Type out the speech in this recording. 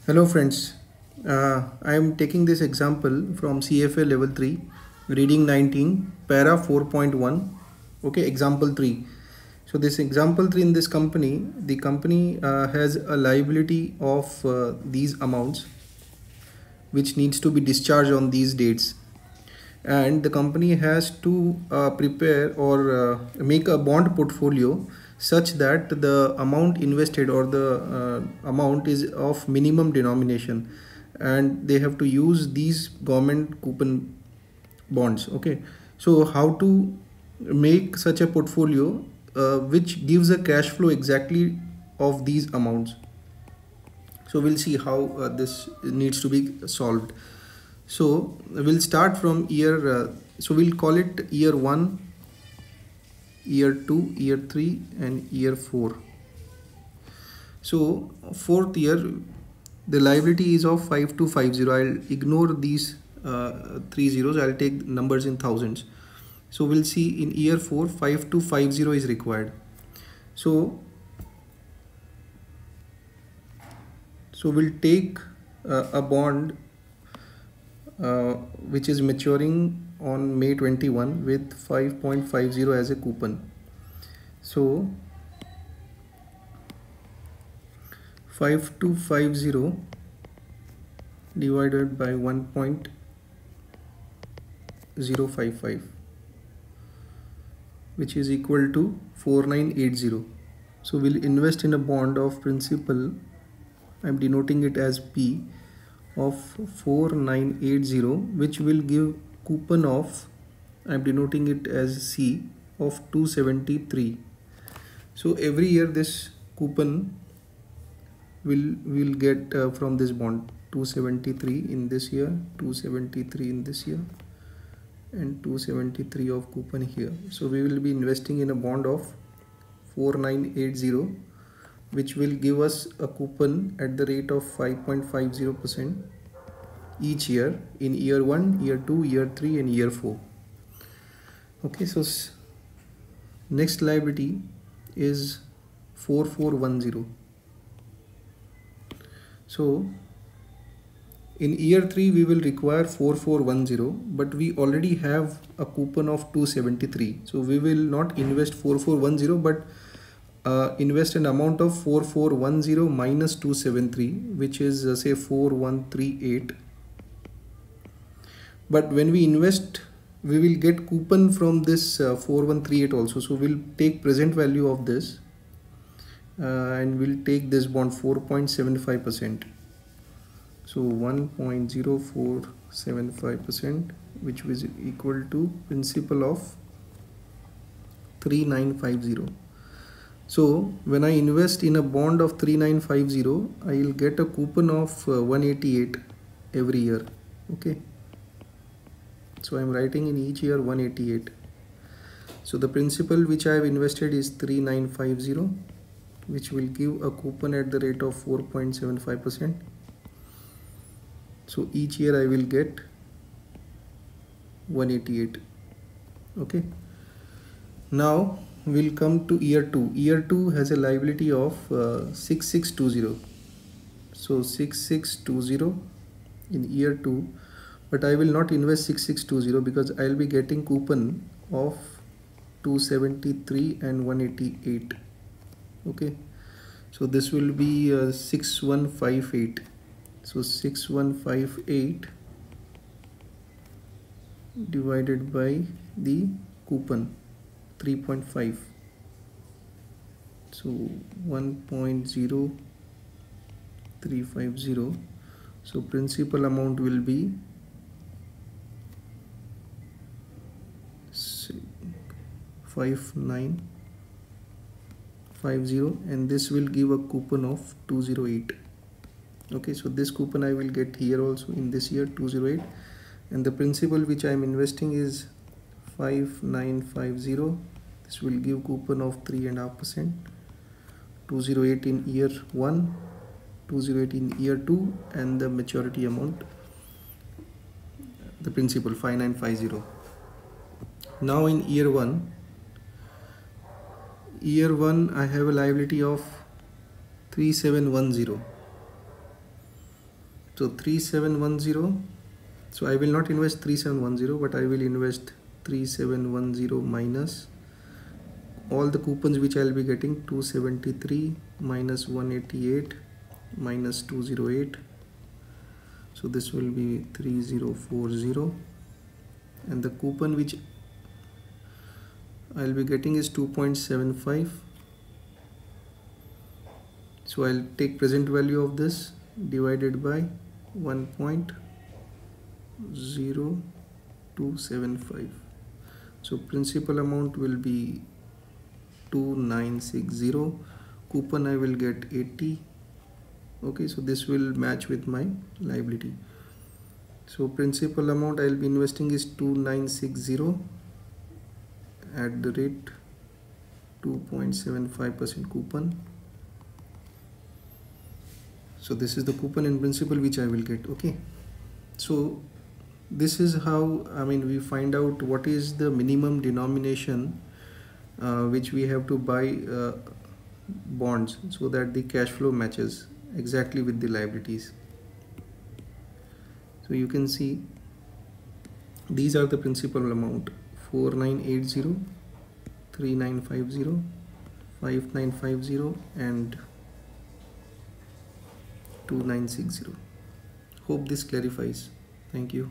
Hello friends, I am taking this example from CFA level 3, reading 19, para 4.1, okay, example 3. So this example 3 in this company, the company has a liability of these amounts which needs to be discharged on these dates, and the company has to prepare or make a bond portfolio such that the amount invested or the amount is of minimum denomination, and they have to use these government coupon bonds. Okay, so how to make such a portfolio which gives a cash flow exactly of these amounts? So we'll see how this needs to be solved. So we'll start from year, so we'll call it year 1, year 2, year 3 and year 4. So fourth year, the liability is of 5250. I'll ignore these three zeros, I'll take numbers in thousands. So we'll see in year 4, 5250 is required. So we'll take a bond which is maturing on May 21 with 5.50 as a coupon. So 5250 divided by 1.055, which is equal to 4980. So we'll invest in a bond of principal, I'm denoting it as P, of 4980, which will give coupon of, I'm denoting it as C, of 273. So every year this coupon will get from this bond 273 in this year, 273 in this year, and 273 of coupon here. So we will be investing in a bond of 4980, which will give us a coupon at the rate of 5.50% each year in year 1, year 2, year 3 and year 4. Okay, so next liability is 4410. So in year 3 we will require 4410, but we already have a coupon of 273. So we will not invest 4410, but invest an amount of 4410 minus 273, which is say 4138. But when we invest, we will get coupon from this 4138 also. So we'll take present value of this and we'll take this bond 4.75%. So 1.0475%, which was equal to principal of 3950. So when I invest in a bond of 3950, I will get a coupon of 188 every year. Okay, so I'm writing in each year 188. So the principal which I have invested is 3950, which will give a coupon at the rate of 4.75%. So each year I will get 188. Okay, now we'll come to year 2. Year 2 has a liability of 6620. So 6620 in year 2, but I will not invest 6620 because I will be getting coupon of 273 and 188. Okay, so this will be 6158. So 6158 divided by the coupon 3.5, so 1.0350. so principal amount will be 5950, and this will give a coupon of 208. Okay, so this coupon I will get here also in this year 208, and the principal which I am investing is 5950. This will give coupon of 3.5%, 208 in year 1, 208 in year 2, and the maturity amount, the principal 5950. Now in year 1 I have a liability of 3710. So 3710. So I will not invest 3710, but I will invest 3710 minus all the coupons which I'll be getting, 273 minus 188 minus 208. So this will be 3040, and the coupon which I'll be getting is 2.75. So I'll take present value of this divided by 1.0275. So principal amount will be 2960. Coupon I will get 80. Okay, so this will match with my liability. So principal amount I'll be investing is 2960 at the rate 2.75% coupon. So this is the coupon in principal which I will get. Okay, so this is how, I mean, we find out what is the minimum denomination which we have to buy bonds, so that the cash flow matches exactly with the liabilities. So you can see these are the principal amount: 4980, 3950, 5950 and 2960. Hope this clarifies. Thank you.